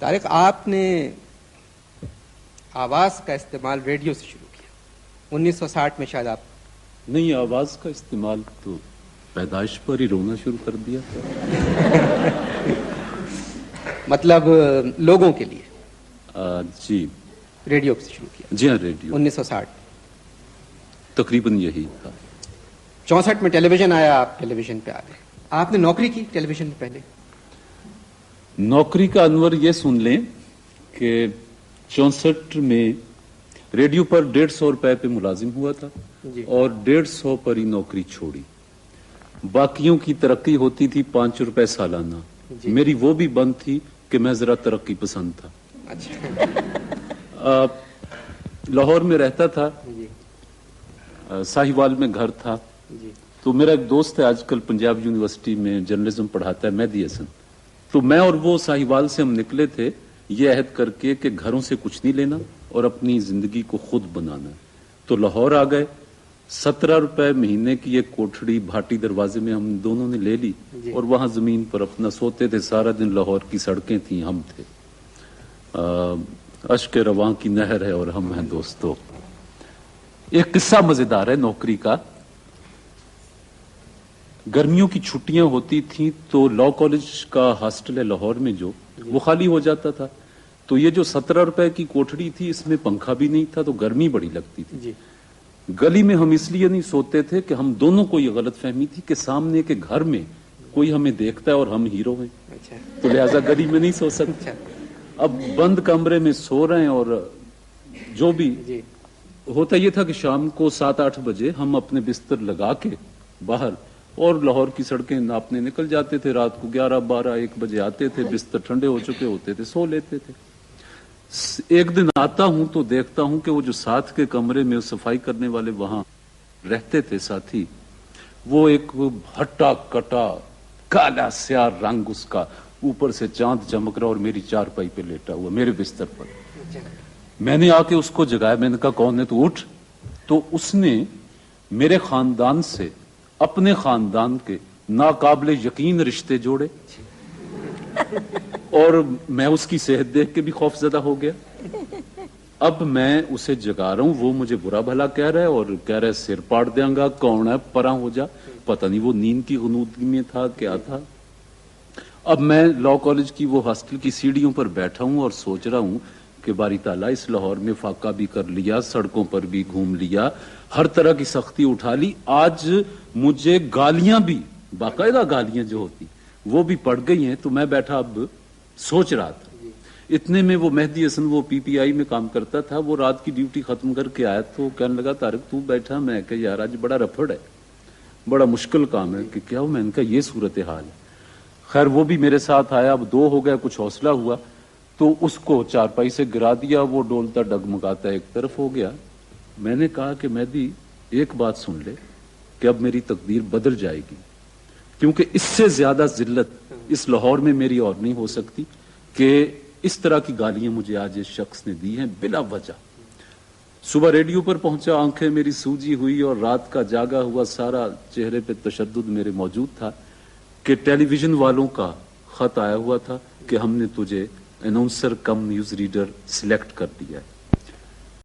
طارق، آپ نے آواز کا استعمال ریڈیو سے شروع کیا 1960 میں شاید. آپ نہیں، آواز کا استعمال تو پیدائش پر ہی رونا شروع کر دیا. مطلب لوگوں کے لیے؟ جی، ریڈیو سے شروع کیا. جی ہاں، ریڈیو 1960 تقریباً یہی تھا. 64 میں ٹیلی ویژن آیا، آپ ٹیلی ویژن پہ آ گئے. آپ نے نوکری کی ٹیلی ویژن میں پہلے؟ نوکری کا انور یہ سن لیں کہ 64 میں ریڈیو پر 150 روپے پہ ملازم ہوا تھا اور 150 پر ہی نوکری چھوڑی. باقیوں کی ترقی ہوتی تھی 5 روپے سالانہ. میری وہ بھی بند تھی کہ میں ذرا ترقی پسند تھا. لاہور میں رہتا تھا، ساہیوال میں گھر تھا. تو میرا ایک دوست ہے، آج کل پنجاب یونیورسٹی میں جرنلزم پڑھاتا ہے، مہدی حسن. تو میں اور وہ ساہیوال سے ہم نکلے تھے یہ عہد کر کے کہ گھروں سے کچھ نہیں لینا اور اپنی زندگی کو خود بنانا. تو لاہور آ گئے. 17 روپے مہینے کی ایک کوٹھڑی بھاٹی دروازے میں ہم دونوں نے لے لی اور وہاں زمین پر اپنا سوتے تھے. سارا دن لاہور کی سڑکیں تھیں، ہم تھے. اشک رواں کی نہر ہے اور ہم ہیں دوستو. ایک قصہ مزیدار ہے نوکری کا. گرمیوں کی چھٹیاں ہوتی تھیں تو لا کالج کا ہاسٹل ہے لاہور میں جو، وہ خالی ہو جاتا تھا. تو یہ جو 17 روپے کی کوٹھڑی تھی اس میں پنکھا بھی نہیں تھا تو گرمی بڑی لگتی تھی. گلی میں ہم اس لیے نہیں سوتے تھے کہ ہم دونوں کو یہ غلط فہمی تھی کہ سامنے کے گھر میں کوئی ہمیں دیکھتا ہے اور ہم ہیرو ہیں، تو لہذا گلی میں نہیں سو سکتے. اب بند کمرے میں سو رہے ہیں اور جو بھی ہوتا یہ تھا کہ شام کو 7-8 بجے ہم اپنے بستر لگا کے باہر اور لاہور کی سڑکیں ناپنے نکل جاتے تھے. رات کو 11-12-1 بجے آتے تھے، بستر ٹھنڈے ہو چکے ہوتے تھے، سو لیتے تھے. ایک دن آتا ہوں تو دیکھتا ہوں کہ وہ جو ساتھ کے کمرے میں صفائی کرنے والے وہاں رہتے تھے ساتھی، وہ ایک ہٹا کٹا کالا سیاہ رنگ اس کا، اوپر سے چاند چمک رہا اور میری چارپائی پہ لیٹا ہوا میرے بستر پر. میں نے آ کے اس کو جگایا. میں نے کہا کون ہے؟ تو اٹھ. تو اس نے میرے خاندان سے اپنے خاندان کے ناقابل یقین رشتے جوڑے اور میں اس کی صحت دیکھ کے بھی خوف زدہ ہو گیا. اب میں اسے جگا رہا ہوں، وہ مجھے برا بھلا کہہ رہا ہے اور کہہ رہا ہے سر پاڑ دیں گا، کون ہے، پراں ہو جا. پتہ نہیں وہ نیند کی غنودگی میں تھا کیا تھا. اب میں لا کالج کی وہ ہاسٹل کی سیڑھیوں پر بیٹھا ہوں اور سوچ رہا ہوں کہ باری تعالیٰ اس لاہور میں فاقہ بھی کر لیا، سڑکوں پر بھی گھوم لیا، ہر طرح کی سختی اٹھا لی. آج مجھے گالیاں بھی، باقاعدہ گالیاں جو ہوتی وہ بھی پڑ گئی ہیں. تو میں بیٹھا اب سوچ رہا تھا. اتنے میں وہ مہدی حسن، وہ پی پی آئی میں کام کرتا تھا، وہ رات کی ڈیوٹی ختم کر کے آیا تو کہنے لگا طارق تو بیٹھا. میں کہ یار آج بڑا رفڑ ہے، بڑا مشکل کام ہے. کہ کیا ہو؟ میں نے کہا یہ صورتحال ہے. خیر وہ بھی میرے ساتھ آیا. اب 2 ہو گیا، کچھ حوصلہ ہوا تو اس کو چارپائی سے گرا دیا. وہ ڈولتا ڈگمگاتا ایک طرف ہو گیا. میں نے کہا کہ مہدی ایک بات سن لے کہ اب میری تقدیر بدل جائے گی، کیونکہ اس سے زیادہ ذلت اس لاہور میں میری اور نہیں ہو سکتی کہ اس طرح کی گالیاں مجھے آج اس شخص نے دی ہیں بلا وجہ. صبح ریڈیو پر پہنچا، آنکھیں میری سوجی ہوئی اور رات کا جاگا ہوا سارا چہرے پہ تشدد میرے موجود تھا کہ ٹیلی ویژن والوں کا خط آیا ہوا تھا کہ ہم نے تجھے اناؤنسر کم نیوز ریڈر سلیکٹ کر دیا ہے.